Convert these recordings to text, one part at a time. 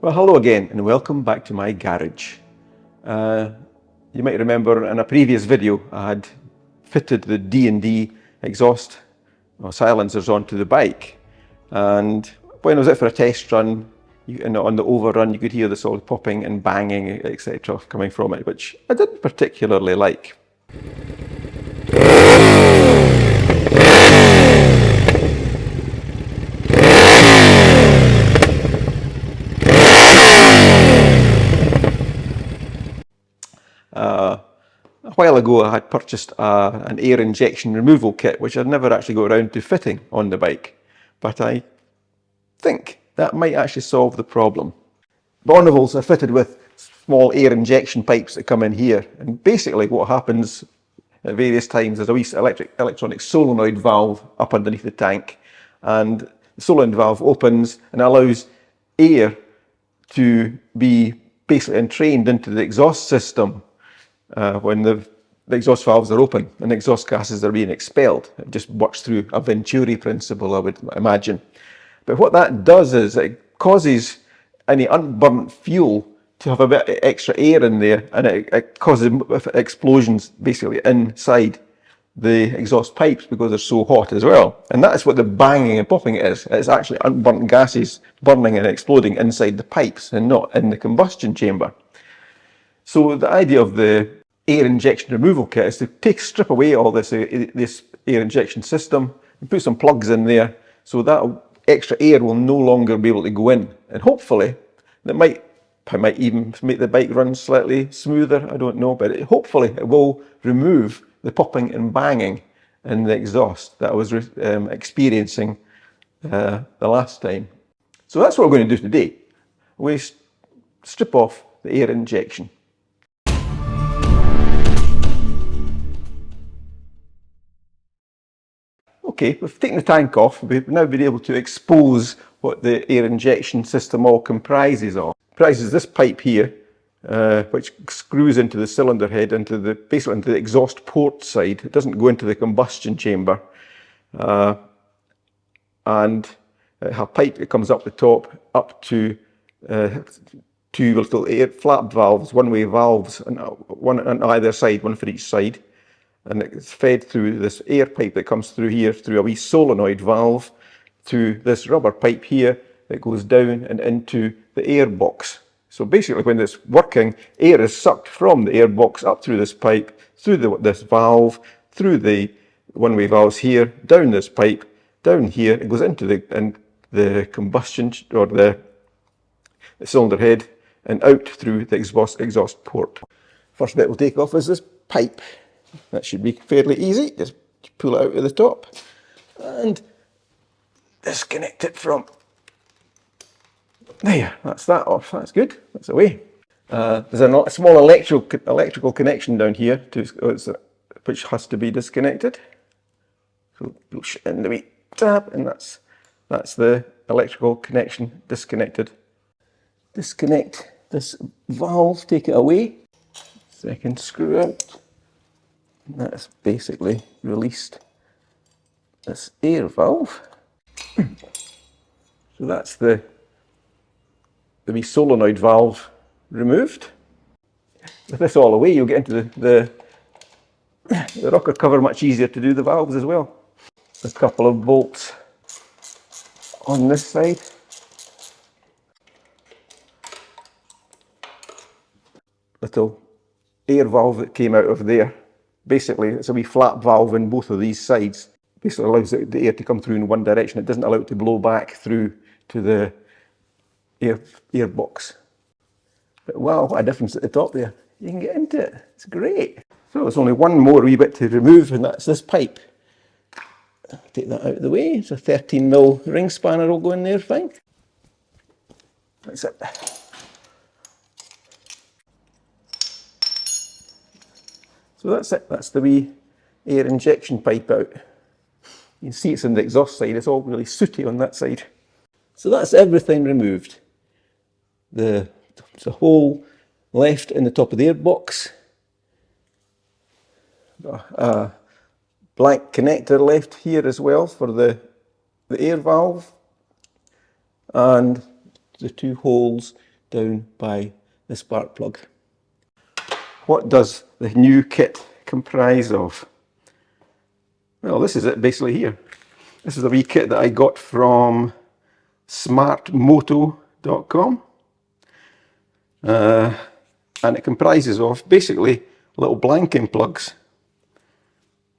Well, hello again and welcome back to my garage. You might remember in a previous video I had fitted the D&D exhaust or silencers onto the bike, and when I was out for a test run, on the overrun you could hear the sort of popping and banging etc. coming from it, which I didn't particularly like. A while ago I had purchased an air injection removal kit, which I'd never actually got around to fitting on the bike, but I think that might actually solve the problem. Bonnevilles are fitted with small air injection pipes that come in here, and basically what happens at various times there's a wee electronic solenoid valve up underneath the tank, and the solenoid valve opens and allows air to be basically entrained into the exhaust system when the exhaust valves are open and exhaust gases are being expelled. It just works through a Venturi principle, I would imagine. But what that does is it causes any unburnt fuel to have a bit of extra air in there, and it causes explosions basically inside the exhaust pipes because they're so hot as well. And that's what the banging and popping is. It's actually unburnt gases burning and exploding inside the pipes and not in the combustion chamber. So the idea of the air injection removal kit is to strip away all this air injection system and put some plugs in there, so that extra air will no longer be able to go in, and hopefully that might even make the bike run slightly smoother. I don't know, but hopefully it will remove the popping and banging in the exhaust that I was experiencing the last time. So that's what we're going to do today. We strip off the air injection. Okay, we've taken the tank off. We've now been able to expose what the air injection system all comprises of. It comprises this pipe here, which screws into the cylinder head, basically into the exhaust port side. It doesn't go into the combustion chamber. And a pipe that comes up the top up to two little air flap valves, one-way valves, one on either side, one for each side. And it's fed through this air pipe that comes through here through a wee solenoid valve to this rubber pipe here that goes down and into the air box. So basically when it's working, air is sucked from the air box up through this pipe, through this valve, through the one-way valves here, down this pipe, down here. It goes into the combustion or the cylinder head and out through the exhaust port. First bit we'll take off is this pipe. That should be fairly easy. Just pull it out of the top and disconnect it from there. That's that off. That's good. That's away. There's a small electrical connection down here which has to be disconnected. So push in the wee tab, and that's the electrical connection disconnected. Disconnect this valve. Take it away. Second screw out. That's basically released this air valve. So that's the wee solenoid valve removed. With this all away, you'll get into the rocker cover much easier to do the valves as well. A couple of bolts on this side. Little air valve that came out of there. Basically, it's a wee flap valve in both of these sides. Basically allows the air to come through in one direction. It doesn't allow it to blow back through to the air box. But wow, what a difference at the top there. You can get into it. It's great. So there's only one more wee bit to remove, and that's this pipe. Take that out of the way. It's a 13mm ring spanner will go in there fine. That's it. So that's it. That's the wee air injection pipe out. You can see it's on the exhaust side. It's all really sooty on that side. So that's everything removed. There's a hole left in the top of the air box. A blank connector left here as well for the air valve. And the two holes down by the spark plug. What does the new kit comprise of? Well, this is it basically here. This is the wee kit that I got from smartmoto.com. And it comprises of basically little blanking plugs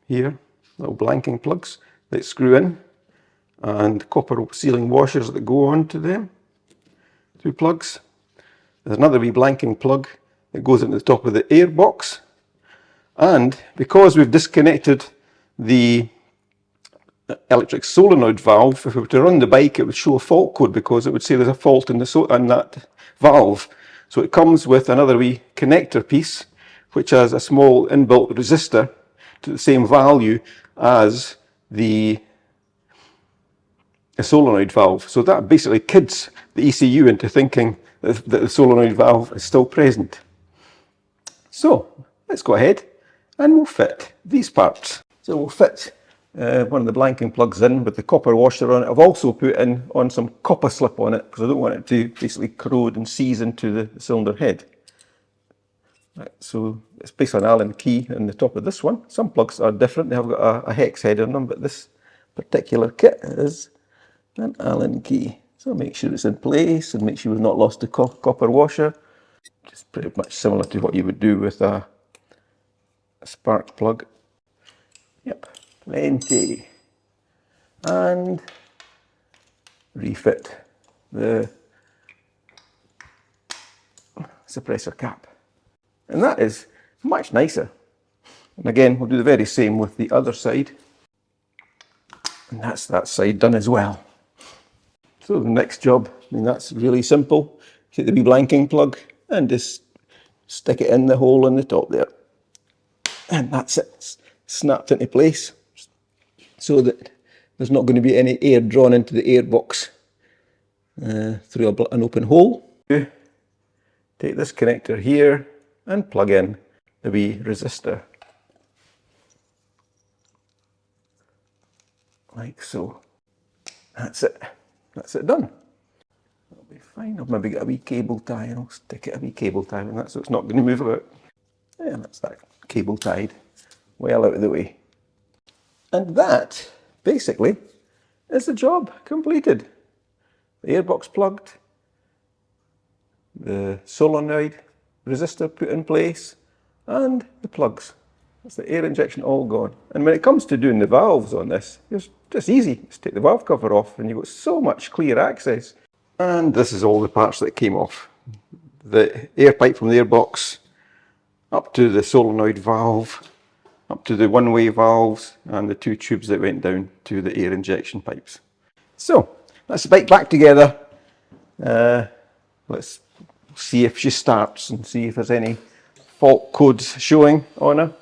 here, little blanking plugs that screw in, and copper sealing washers that go on to them, 2 plugs. There's another wee blanking plug that goes into the top of the air box, and because we've disconnected the electric solenoid valve, if we were to run the bike it would show a fault code because it would say there's a fault in that valve. So it comes with another wee connector piece which has a small inbuilt resistor to the same value as the solenoid valve. So that basically kids the ECU into thinking that the solenoid valve is still present. So let's go ahead and we'll fit these parts. So we'll fit one of the blanking plugs in with the copper washer on it. I've also put on some copper slip on it because I don't want it to basically corrode and seize into the cylinder head. Right, so it's based on Allen key in the top of this one. Some plugs are different, they have got a hex head on them, but this particular kit is an Allen key. So make sure it's in place and make sure we've not lost the copper washer. Just pretty much similar to what you would do with a spark plug. Yep, plenty. And refit the suppressor cap. And that is much nicer. And again, we'll do the very same with the other side. And that's that side done as well. So the next job, I mean, that's really simple. Take the wee blanking plug and just stick it in the hole in the top there. And that's it. It's snapped into place so that there's not going to be any air drawn into the air box through an open hole. Take this connector here and plug in the wee resistor. Like so. That's it. That's it done. That'll be fine. I'll maybe get a wee cable tie and I'll stick it a wee cable tie in that so it's not going to move about. Yeah, that's that cable tied well out of the way. And that basically is the job completed. The airbox plugged, the solenoid resistor put in place, and the plugs. That's the air injection all gone. And when it comes to doing the valves on this, it's just easy. Just take the valve cover off and you've got so much clear access. And this is all the parts that came off. The air pipe from the airbox, up to the solenoid valve, up to the one-way valves, and the 2 tubes that went down to the air injection pipes. So, that's the bike back together. Let's see if she starts and see if there's any fault codes showing on her.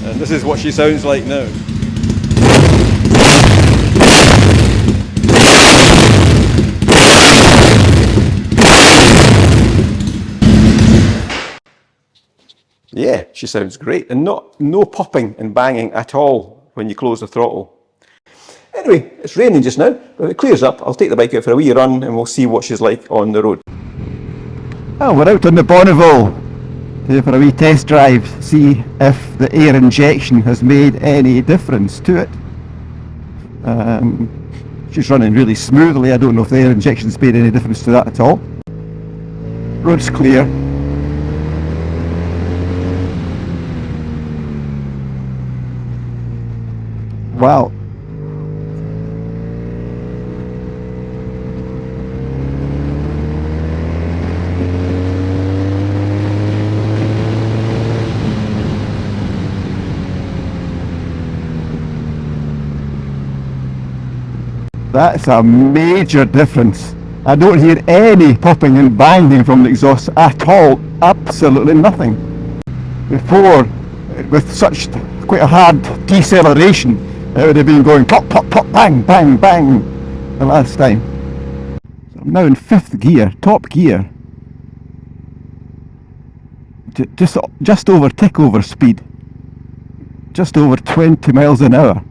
And this is what she sounds like now. Yeah, she sounds great, and no popping and banging at all when you close the throttle. Anyway, it's raining just now, but if it clears up, I'll take the bike out for a wee run and we'll see what she's like on the road. Well, we're out on the Bonneville for a wee test drive, see if the air injection has made any difference to it. She's running really smoothly. I don't know if the air injection's made any difference to that at all. Road's clear. Wow. That's a major difference. I don't hear any popping and banging from the exhaust at all. Absolutely nothing. Before, with such quite a hard deceleration, it would have been going pop, pop, pop, bang, bang, bang the last time. So I'm now in 5th gear, top gear. just over tick over speed, just over 20 miles an hour,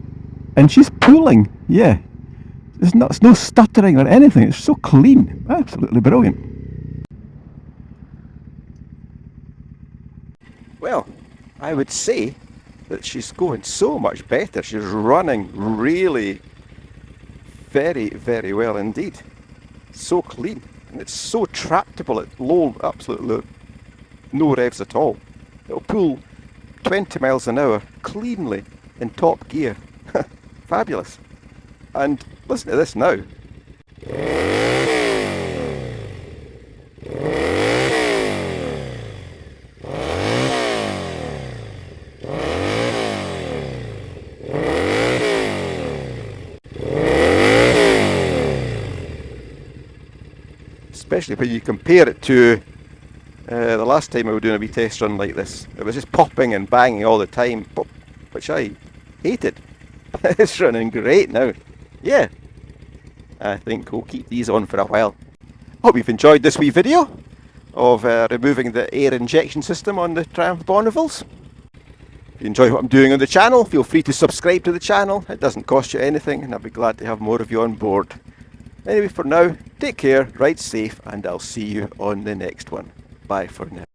and she's pulling. Yeah, it's no stuttering or anything. It's so clean, absolutely brilliant. Well, I would say that she's going so much better. She's running really very, very well indeed. So clean, and it's so tractable at low, absolutely no revs at all. It'll pull 20 miles an hour cleanly in top gear. Fabulous. And listen to this now. Especially when you compare it to the last time I was doing a wee test run like this. It was just popping and banging all the time, which I hated. It's running great now. Yeah, I think we'll keep these on for a while. Hope you've enjoyed this wee video of removing the air injection system on the Triumph Bonnevilles. If you enjoy what I'm doing on the channel, feel free to subscribe to the channel. It doesn't cost you anything, and I'll be glad to have more of you on board. Anyway, for now, take care, ride safe, and I'll see you on the next one. Bye for now.